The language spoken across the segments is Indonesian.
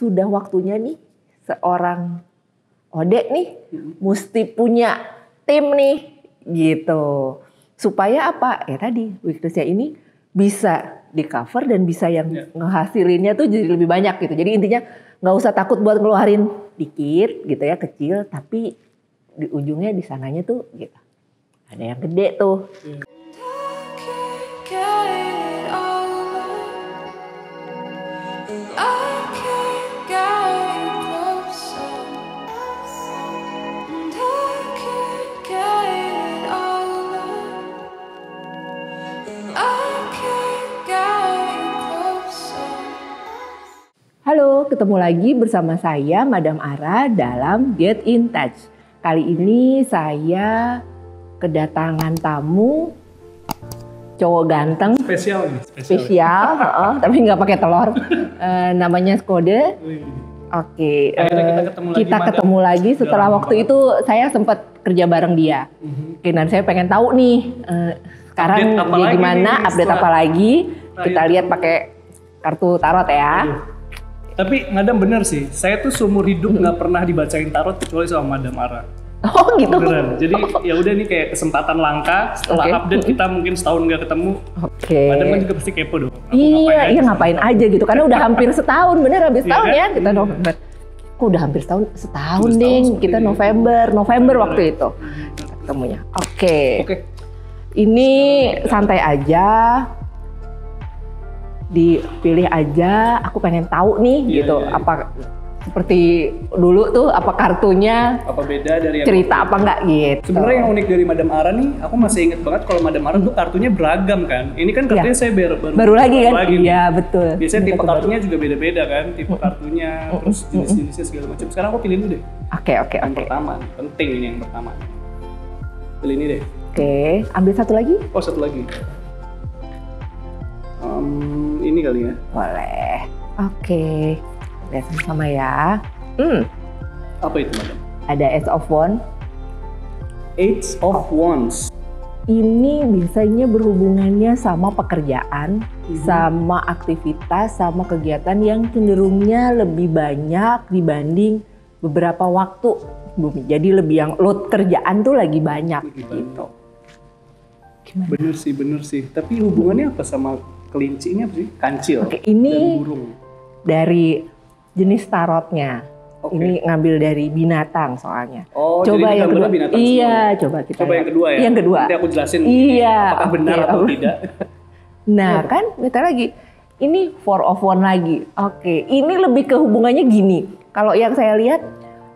sudah waktunya nih seorang Ode nih mesti punya tim nih gitu. Supaya apa? Ya tadi weakness-nya ini bisa di cover dan bisa yang ngehasilinnya tuh jadi lebih banyak gitu. Jadi intinya nggak usah takut buat ngeluarin dikit gitu ya, kecil, tapi di ujungnya di sananya tuh gitu. Ada yang gede tuh. Halo, ketemu lagi bersama saya Madam Ara dalam Get in Touch. Kali ini saya kedatangan tamu cowok ganteng. Spesial, tapi nggak pakai telur. Namanya Skode. Oke, kita ketemu lagi setelah waktu itu saya sempat kerja bareng dia. Oke, dan saya pengen tahu nih sekarang dia gimana, update apa lagi. Kita lihat pakai kartu tarot ya. Tapi Madam bener sih, saya tuh seumur hidup nggak pernah dibacain tarot kecuali sama Madam Ara. Oh gitu. Beneran. Jadi ya udah nih kayak kesempatan langka setelah update kita mungkin setahun nggak ketemu. Madam kan juga pasti kepo dong. Iya ngapain aja gitu karena udah hampir setahun, bener habis tahun ya kita November. Kok udah hampir setahun ding, kita November waktu itu ketemunya. Oke. Ini santai aja. Dipilih aja, aku pengen tahu nih gitu. Apa seperti dulu tuh, apa kartunya apa beda dari yang cerita apa enggak gitu. Sebenarnya yang unik dari Madam Ara nih, aku masih inget banget kalau Madam Ara tuh kartunya beragam kan. Ini kan kartunya saya baru lagi kan? Iya betul. Biasanya tipe kartunya juga beda-beda kan, tipe kartunya, terus jenis-jenisnya segala macam. Sekarang aku pilih dulu deh. Oke. Yang pertama, penting ini yang pertama. Pilih ini deh. Oke, ambil satu lagi. Oh satu lagi. Ini kali ya. Boleh. Oke. Lihat sama ya. Apa itu Madam? Ada Ace of Wands. Ace of Wands. Ini biasanya berhubungannya sama pekerjaan, sama aktivitas, sama kegiatan yang cenderungnya lebih banyak dibanding beberapa waktu. Jadi lebih yang load kerjaan tuh lagi banyak gitu. Gimana? Bener sih. Tapi hubungannya apa sama kelinci ini apa sih? Kancil. Oke, ini dan burung. Dari jenis tarotnya. Ini ngambil dari binatang soalnya. Oh, coba jadi yang kedua. Binatang iya, semua. coba kita. Coba yang kedua ya. Yang kedua. Nanti aku jelasin. Iya. Apakah benar atau tidak? Nah, kan bentar lagi. Ini Four of Wands lagi. Oke, ini lebih ke hubungannya gini. Kalau yang saya lihat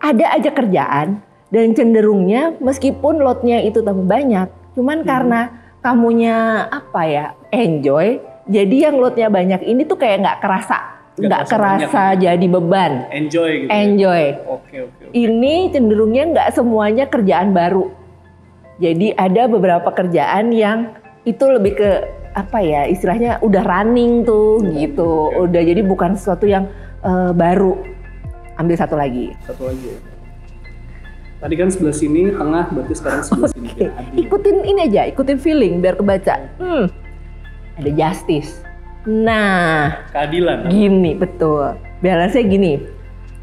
ada aja kerjaan dan cenderungnya meskipun loadnya itu tambah banyak, cuman karena kamunya apa ya enjoy. Jadi yang loadnya banyak ini tuh kayak nggak kerasa jadi beban. Enjoy gitu. Enjoy. Oke. Ini cenderungnya nggak semuanya kerjaan baru. Jadi ada beberapa kerjaan yang itu lebih ke apa ya istilahnya udah running tuh gitu. Udah jadi bukan sesuatu yang baru. Ambil satu lagi. Ya. Tadi kan sebelah sini tengah, berarti sekarang sebelah sini. Ikutin ini aja, ikutin feeling biar kebaca. Ada justice. Nah, keadilan. Gini, betul. Balance-nya gini.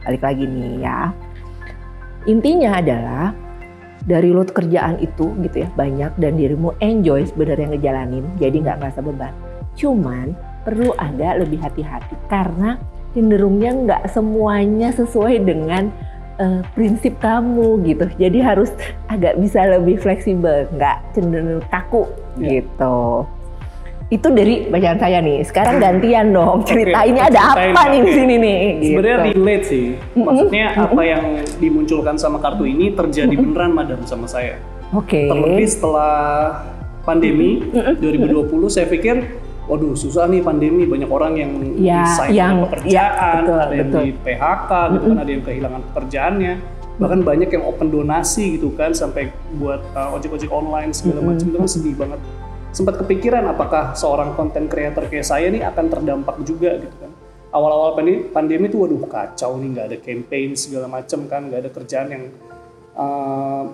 Balik lagi nih ya. Intinya adalah dari load kerjaan itu gitu ya banyak dan dirimu enjoy sebenarnya ngejalanin, jadi nggak ngerasa beban. Cuman perlu agak lebih hati-hati karena cenderungnya nggak semuanya sesuai dengan prinsip kamu gitu. Jadi harus agak bisa lebih fleksibel, nggak cenderung kaku gitu. Itu dari bacaan saya nih. Sekarang gantian dong. Ceritainnya ada apa nih di sini nih? Gitu. Sebenarnya relate sih. Maksudnya apa yang dimunculkan sama kartu ini terjadi beneran Madam sama saya. Terlebih setelah pandemi 2020 saya pikir waduh susah nih pandemi, banyak orang yang resign pekerjaan, ada yang di PHK gitu kan, ada yang kehilangan pekerjaannya. Bahkan banyak yang open donasi gitu kan sampai buat ojek-ojek online segala macam. Itu kan sedih banget. Sempat kepikiran apakah seorang content creator kayak saya nih akan terdampak juga gitu kan. Awal-awal pandemi tuh waduh kacau nih, nggak ada campaign segala macam kan, nggak ada kerjaan yang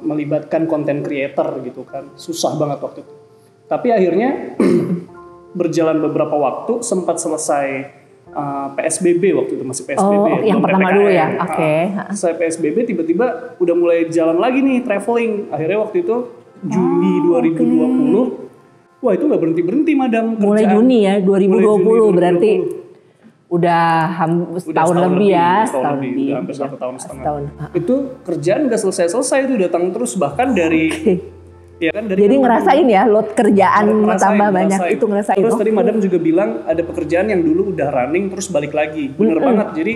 melibatkan content creator gitu kan, susah banget waktu itu. Tapi akhirnya berjalan beberapa waktu sempat selesai PSBB waktu itu, masih PSBB. Oh, yang pertama PPKM. dulu ya, oke. Saya PSBB tiba-tiba udah mulai jalan lagi nih traveling. Akhirnya waktu itu Juni 2020, wah itu nggak berhenti madam. Mulai kerjaan. Juni ya 2020 Juni berarti udah setahun lebih ya, setahun lebih, udah hampir 1 tahun setengah. Itu kerjaan nggak selesai itu datang terus, bahkan dari ya kan, dari jadi ngerasain ya load kerjaan tambah banyak itu ngerasain. Terus tadi madam juga bilang ada pekerjaan yang dulu udah running terus balik lagi. Bener banget. Jadi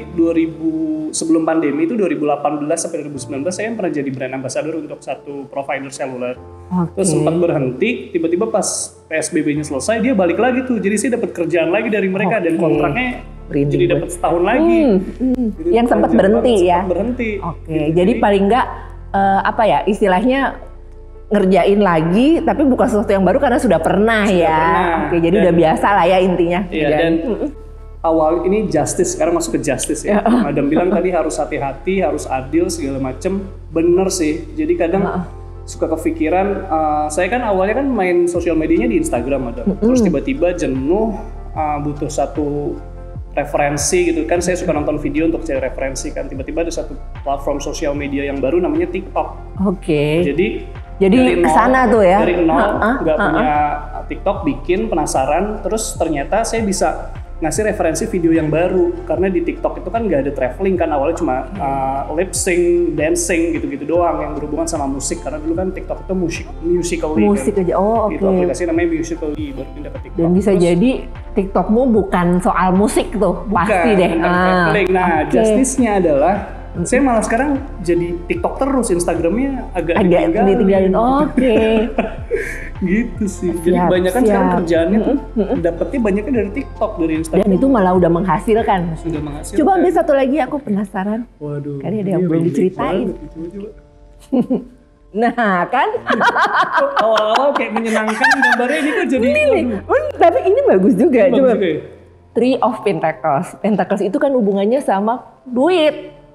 sebelum pandemi itu 2018 sampai 2019 saya pernah jadi brand ambassador untuk satu provider seluler. Terus sempat berhenti, tiba-tiba pas PSBB-nya selesai dia balik lagi tuh. Jadi saya dapat kerjaan lagi dari mereka dan kontraknya jadi dapat setahun lagi. Yang sempat berhenti ya. Berhenti. Gitu. Jadi paling enggak apa ya istilahnya ngerjain lagi tapi bukan sesuatu yang baru karena sudah pernah. Oke, jadi udah biasa lah ya intinya. Iya, dan awal ini justice, sekarang masuk ke justice ya. Madam bilang tadi harus hati-hati, harus adil segala macem. Bener sih. Jadi kadang suka kepikiran, saya kan awalnya kan main sosial medianya di Instagram madam. Terus tiba-tiba jenuh, butuh satu referensi gitu kan. Saya suka nonton video untuk cari referensi kan. Tiba-tiba ada satu platform sosial media yang baru namanya TikTok. Jadi kesana tuh ya. Dari nol, nggak punya TikTok, bikin penasaran, terus ternyata saya bisa ngasih referensi video yang baru. Karena di TikTok itu kan nggak ada traveling kan, awalnya cuma lip sync, dancing gitu-gitu doang yang berhubungan sama musik. Karena dulu kan TikTok itu Musical.ly. Musik kan. Aja, Itu aplikasi namanya Musical.ly, baru pindah ke TikTok. Dan bisa terus, jadi TikTokmu bukan soal musik tuh, pasti deh. Traveling. Nah, justice-nya adalah saya malah sekarang jadi TikTok terus, Instagramnya agak ditinggalin. Gitu sih. Jadi kebanyakan sekarang kerjaannya tuh dapetnya banyaknya dari TikTok, dari Instagram. Dan itu malah udah menghasilkan. Sudah menghasilkan. Coba ambil satu lagi, aku penasaran. Waduh. Kali ada yang belum diceritain. Nah kan. Awal-awal kayak menyenangkan, gambarnya ini kok jadi. Tapi ini bagus juga. Coba. Three of Pentacles. Pentacles itu kan hubungannya sama duit.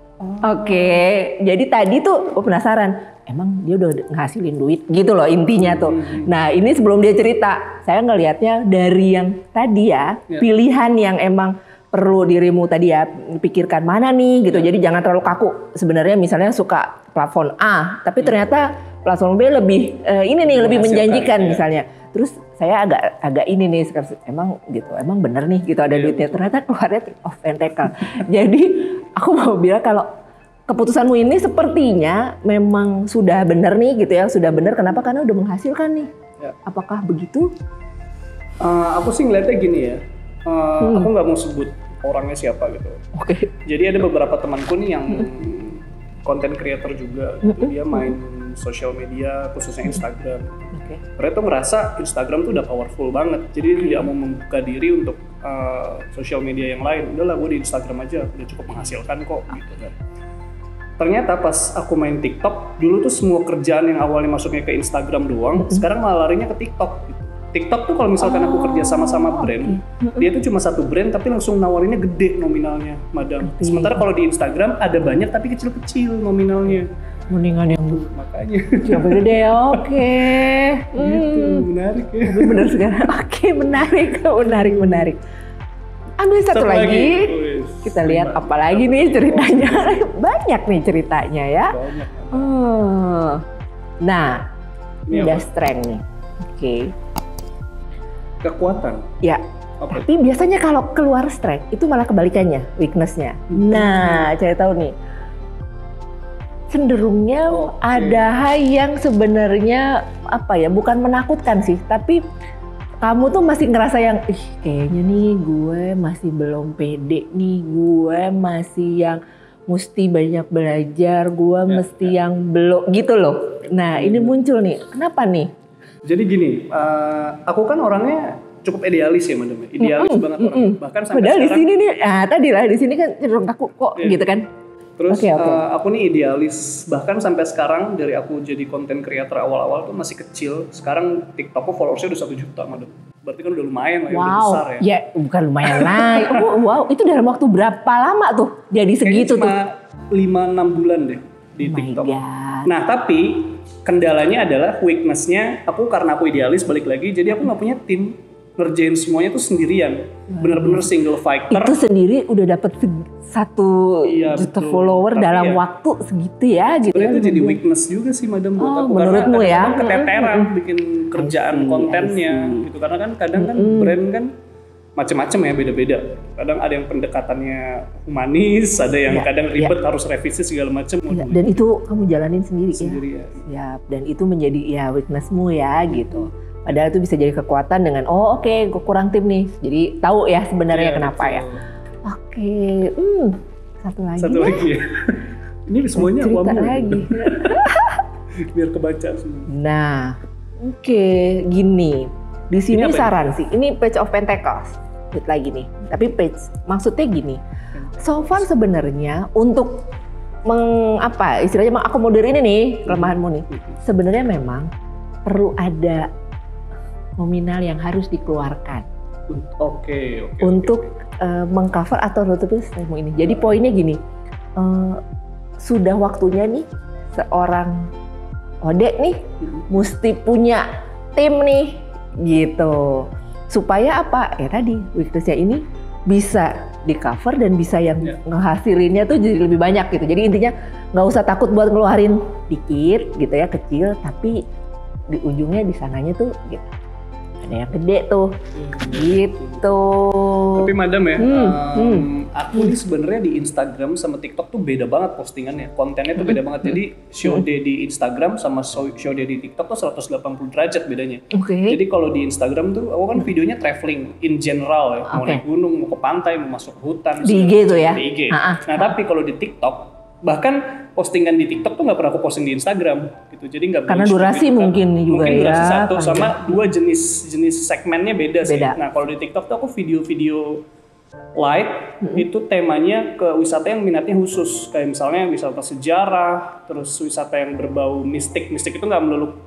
Jadi tadi tuh penasaran, emang dia udah ngehasilin duit gitu loh intinya tuh. Nah ini sebelum dia cerita, saya ngelihatnya dari yang tadi ya, pilihan yang emang perlu dirimu tadi ya, pikirkan mana nih gitu. Jadi jangan terlalu kaku. Sebenarnya misalnya suka platform A, tapi ternyata platform B lebih lebih menjanjikan misalnya. Terus saya agak ini nih, emang bener nih gitu ada duitnya, ternyata keluarnya of Pentacle. Jadi aku mau bilang kalau keputusanmu ini sepertinya memang sudah benar nih gitu ya, sudah benar. Kenapa? Karena udah menghasilkan nih. Apakah begitu? Aku sih ngeliatnya gini ya, aku nggak mau sebut orangnya siapa gitu. Jadi ada beberapa temanku nih yang content creator juga, dia main sosial media khususnya Instagram. Mereka tuh ngerasa Instagram tuh udah powerful banget, jadi dia tidak mau membuka diri untuk sosial media yang lain. Udahlah, gue di Instagram aja udah cukup menghasilkan kok gitu kan. Ternyata pas aku main TikTok, dulu tuh semua kerjaan yang awalnya masuknya ke Instagram doang, sekarang malah larinya ke TikTok gitu. TikTok tuh kalau misalkan aku kerja sama-sama brand, dia tuh cuma satu brand tapi langsung nawarinnya gede nominalnya, madam. Sementara kalau di Instagram ada banyak tapi kecil-kecil nominalnya. Mendingan yang makanya. Yang gede ya, Gitu, menarik ya. Benar sekarang. Menarik. Ambil satu lagi. Kita lihat apa lagi nih ceritanya. Banyak nih ceritanya ya. Banyak. Nah, ini udah strength nih. Kekuatan. Ya. Tapi biasanya kalau keluar strength itu malah kebalikannya, weakness-nya. Nah, cari tahu nih. Cenderungnya ada hal yang sebenarnya bukan menakutkan sih, tapi kamu tuh masih ngerasa yang kayaknya nih gue masih belum pede nih, gue masih yang mesti banyak belajar, gue mesti yang belum gitu loh. Nah ini muncul nih, kenapa nih? Jadi gini, aku kan orangnya cukup idealis ya madam, idealis banget orang. Bahkan sampai padahal sekarang. Di sini nih, tadi lah di sini kan cenderung kaku kok gitu kan. Terus aku nih idealis, bahkan sampai sekarang dari aku jadi content creator awal-awal tuh masih kecil. Sekarang TikTokku followersnya udah 1 juta madam. Berarti kan udah lumayan lah, udah besar ya. Ya bukan lumayan lah. Itu dalam waktu berapa lama tuh jadi segitu tuh? Cuma 5-6 bulan deh di TikTok. Nah tapi kendalanya adalah weakness-nya, karena aku idealis balik lagi, jadi aku nggak punya tim. ngerjain semuanya tuh sendirian, bener-bener single fighter. Itu sendiri udah dapat 1 juta follower dalam waktu segitu ya, gitu. Sebenarnya itu jadi weakness juga sih, Madam, buat aku. Menurutmu karena ya? Keteteran bikin kerjaan kontennya, gitu. Karena kan kadang kan brand kan macam-macam ya, beda-beda. Kadang ada yang pendekatannya humanis, ada yang kadang ribet harus revisi segala macam. Dan itu kamu jalanin sendiri ya. Siap. Dan itu menjadi ya weaknessmu ya, gitu. Padahal itu bisa jadi kekuatan dengan oke, gue kurang tim nih. Jadi tahu ya sebenarnya kenapa ya. Oke, satu lagi ya. Ini semuanya cerita lagi. Biar kebaca semua. Nah, oke, gini. Di sini saran sih. Ini Page of Pentacles. Lagi nih. Tapi page maksudnya gini. So far sebenarnya untuk istilahnya mengakomodir ini nih kelemahanmu nih. Sebenarnya memang perlu ada nominal yang harus dikeluarkan. Oke. Untuk mengcover atau nutupi ilmu ini. Jadi poinnya gini. Sudah waktunya nih seorang Ode nih mesti punya tim nih gitu. Supaya apa? Ya tadi weakness-nya ini bisa di cover dan bisa yang ngehasilinnya tuh jadi lebih banyak gitu. Jadi intinya nggak usah takut buat ngeluarin dikit gitu ya, kecil, tapi di ujungnya di sananya tuh gitu. Ada yang gede tuh gitu. Tapi Madam ya, aku ini sebenarnya di Instagram sama TikTok tuh beda banget postingannya, kontennya tuh beda banget. Jadi show day di Instagram sama show day di TikTok tuh 180 derajat bedanya. Jadi kalau di Instagram tuh aku kan videonya traveling in general ya, mau naik gunung, mau ke pantai, mau masuk ke hutan. Di IG tuh ya? Di IG. Nah tapi kalau di TikTok, bahkan postingan di TikTok tuh nggak pernah aku posting di Instagram gitu, jadi nggak karena durasi gitu, mungkin juga mungkin durasi ya, satu sama 2 jenis segmennya beda sih. Nah kalau di TikTok tuh aku video-video live itu temanya ke wisata yang minatnya khusus, kayak misalnya wisata sejarah, terus wisata yang berbau mistik itu nggak melulu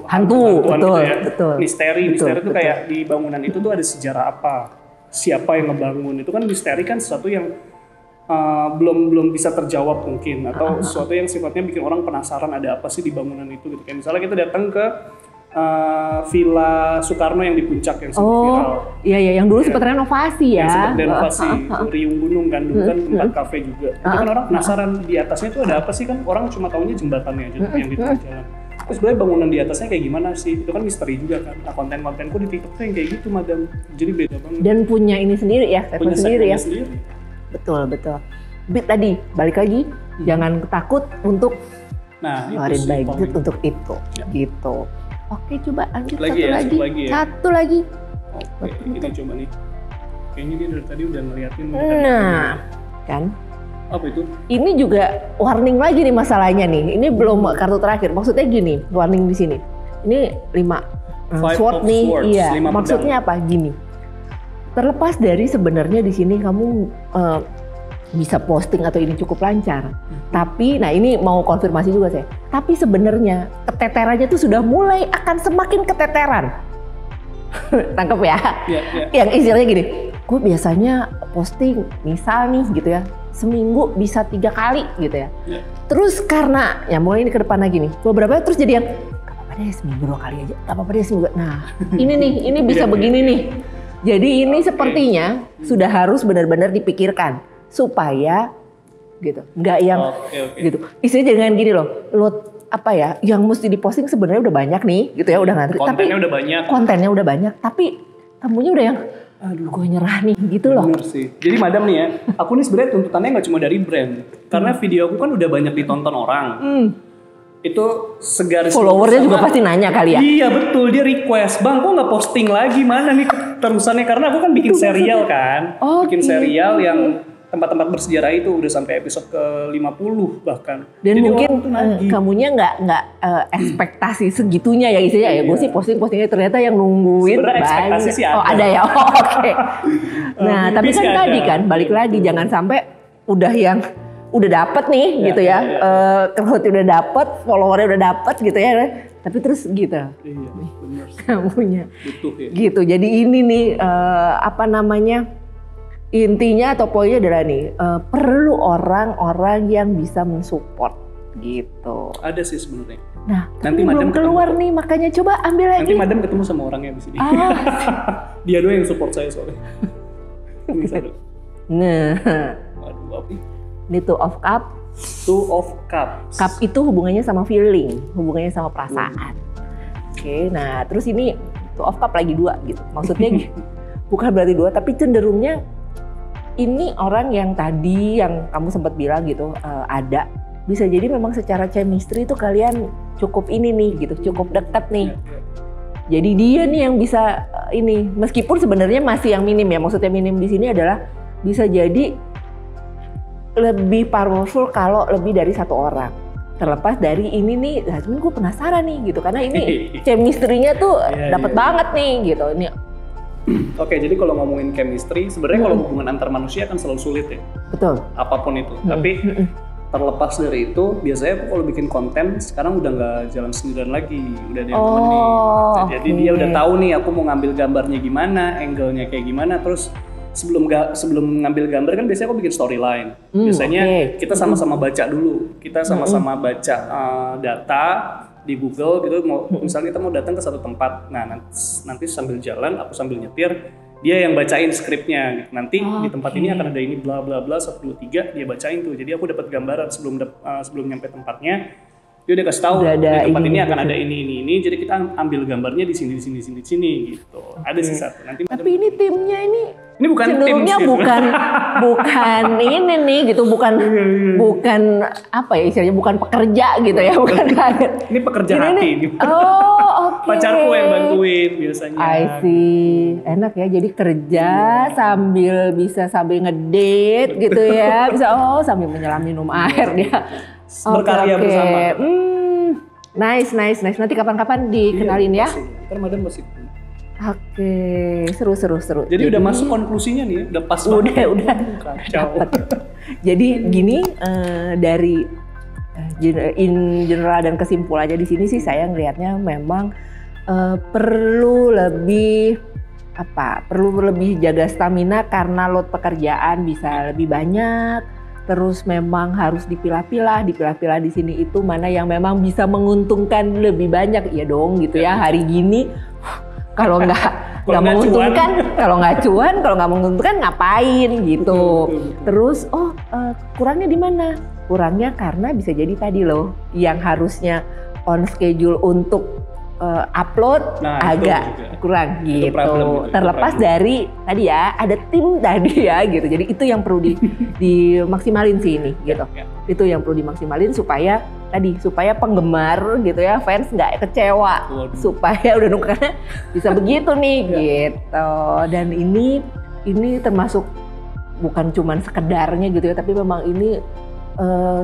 hantu gitu ya. Misteri itu kayak di bangunan itu tuh ada sejarah apa, siapa yang ngebangun, itu kan misteri kan sesuatu yang belum bisa terjawab mungkin, atau sesuatu yang sifatnya bikin orang penasaran ada apa sih di bangunan itu gitu. Kayak misalnya kita datang ke Villa Soekarno yang di Puncak yang sempat viral. Iya, yang dulu sempat renovasi ya. Yang sempat renovasi, riung gunung kan, dulu kan tempat kafe juga. Itu kan orang penasaran di atasnya itu ada apa sih, kan orang cuma taunya jembatannya aja yang di tengah jalan. Terus sebenarnya bangunan di atasnya kayak gimana sih? Itu kan misteri juga kan. Nah, konten-kontenku di TikTok tuh yang kayak gitu, Madam. Jadi beda banget. Dan punya ini sendiri ya, punya sendiri ya. Sendiri. Betul. Bit tadi, balik lagi, jangan takut untuk ngeluarin budget untuk itu, gitu. Oke, coba lanjut satu lagi. Oke, kita coba nih. Kayaknya dia dari tadi udah ngeliatin. Nah, kan? Apa itu? Ini juga warning lagi nih masalahnya nih. Ini belum kartu terakhir. Maksudnya gini, warning di sini. Ini 5 sword nih. Iya. Maksudnya apa? Gini. Terlepas dari sebenarnya di sini kamu bisa posting atau ini cukup lancar. Tapi, nah ini mau konfirmasi juga saya. Tapi sebenarnya keteterannya tuh sudah mulai akan semakin keteteran. Tangkep ya? Yang istilahnya gini, gue biasanya posting misal nih gitu ya, seminggu bisa 3 kali gitu ya. Terus karena, ya mulai ini ke depan lagi nih, beberapa terus jadi yang, gak apa-apa deh seminggu 2 kali aja, gak apa-apa deh seminggu. Nah ini bisa begini nih. Jadi ini sepertinya sudah harus benar-benar dipikirkan supaya gitu, nggak yang gitu. Istilahnya jangan gini loh, apa ya, yang mesti diposting sebenarnya udah banyak nih, gitu ya, udah ngantri. Kontennya udah banyak, tapi kamunya udah yang, aduh, gue nyerah nih, gitu loh. Bener sih. Jadi Madam nih ya, aku nih sebenarnya tuntutannya nggak cuma dari brand, karena video aku kan udah banyak ditonton orang. Itu segaris followernya juga pasti nanya kali ya. Iya betul, dia request, bang kok nggak posting lagi, mana nih terusannya, karena aku kan bikin serial kan, bikin serial yang tempat-tempat bersejarah itu udah sampai episode ke-50 bahkan. Dan jadi mungkin kamunya nggak ekspektasi segitunya ya isinya ya. Gue sih postingnya ternyata yang nungguin banyak. Ekspektasi sih ada. Oh ada ya, oke. Nah tapi kan tadi kan balik lagi, jangan sampai udah yang udah dapet nih gitu ya. Crowd udah dapet, followernya udah dapet gitu ya. Tapi terus gitu. Iya benar. Kamunya. Butuh ya. Gitu, jadi ini nih intinya atau poinnya adalah nih, perlu orang-orang yang bisa mensupport gitu. Ada sih sebenarnya. Nah, nanti belum keluar nih, makanya coba ambil lagi. Nanti madam ketemu sama orangnya di sini. Dia doang yang support saya soalnya. Nah, waduh, apa? Ini Two of Cups. Two of Cups. Cup itu hubungannya sama feeling, hubungannya sama perasaan. Oke, nah terus ini Two of Cups lagi 2 gitu. Maksudnya bukan berarti 2, tapi cenderungnya ini orang yang tadi yang kamu sempat bilang gitu ada. Bisa jadi memang secara chemistry itu kalian cukup ini nih gitu, cukup dekat nih. Jadi dia nih yang bisa ini, meskipun sebenarnya masih yang minim ya. Maksudnya minim di sini adalah bisa jadi lebih powerful kalau lebih dari 1 orang. Terlepas dari ini nih, cuman gue penasaran nih gitu karena ini chemistry-nya tuh dapat banget nih gitu. Ini Oke, jadi kalau ngomongin chemistry, sebenarnya kalau hubungan antar manusia kan selalu sulit ya. Betul. Apapun itu. Tapi terlepas dari itu, biasanya aku kalau bikin konten sekarang udah nggak jalan sendirian lagi, udah ada yang nemenin. Jadi dia udah tahu nih aku mau ngambil gambarnya gimana, angle-nya kayak gimana, terus sebelum ngambil gambar kan biasanya aku bikin storyline. Biasanya kita sama-sama baca dulu. Kita sama-sama baca data di Google gitu. Misalnya kita mau datang ke satu tempat. Nah, nanti sambil jalan aku sambil nyetir, dia yang bacain skripnya gitu. Nanti di tempat ini akan ada ini bla bla bla 1 2 3, dia bacain tuh. Jadi aku dapat gambaran sebelum nyampe tempatnya. Dia udah kasih tahu di tempat ini akan ada ini. Jadi kita ambil gambarnya di sini gitu. Ada sih satu. Nanti tapi ini timnya ini bukan cenderungnya tim bukan ini nih gitu, bukan apa ya istilahnya, bukan pekerja gitu ya, bukan ini pekerja hati ini. Oke. Pacarku yang bantuin biasanya. I see. Enak ya, jadi kerja sambil ngedate gitu ya, bisa sambil menyelam minum air dia. Berkarya bersama. Nice. Nanti kapan-kapan dikenalin ya. Ntar madam masih. Oke, seru. Jadi udah masuk konklusinya nih, udah pas banget. Udah. Kacau. Jadi gini, dari in general dan kesimpulannya di sini sih saya ngelihatnya memang perlu lebih jaga stamina karena load pekerjaan bisa lebih banyak. Terus memang harus dipilah-pilah di sini itu mana yang memang bisa menguntungkan lebih banyak ya dong gitu ya hari gini. Kalau nggak menguntungkan, kalau nggak cuan, kalau nggak menguntungkan ngapain gitu. Terus kurangnya di mana? Kurangnya karena bisa jadi tadi loh yang harusnya on schedule untuk upload agak kurang gitu. Terlepas dari tadi ya ada tim tadi ya gitu. Jadi itu yang perlu dimaksimalin sih ini gitu. Itu yang perlu dimaksimalin supaya penggemar gitu ya, fans nggak kecewa. Supaya udah nunggu karena bisa begitu nih gitu. Dan ini termasuk bukan cuman sekedarnya gitu ya, tapi memang ini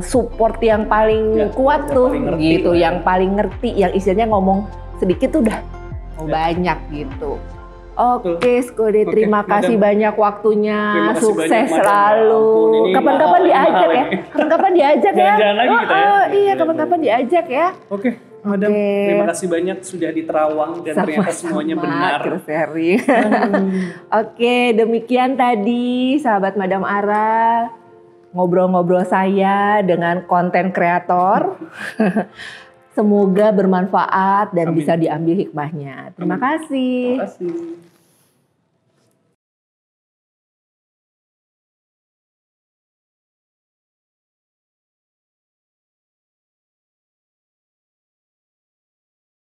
support yang paling kuat tuh gitu, yang paling ngerti, yang istilahnya ngomong sedikit tuh udah banyak gitu. Oke, Skode, terima kasih banyak waktunya, sukses selalu. Kapan-kapan diajak ya, Jalan-jalan lagi kita ya. Iya, kapan-kapan diajak ya. Oke, madam, terima kasih banyak sudah di Terawang dan ternyata semuanya benar. Oke, demikian tadi sahabat Madam Ara, ngobrol-ngobrol saya dengan konten kreator. Semoga bermanfaat dan bisa diambil hikmahnya. Terima kasih. Terima kasih.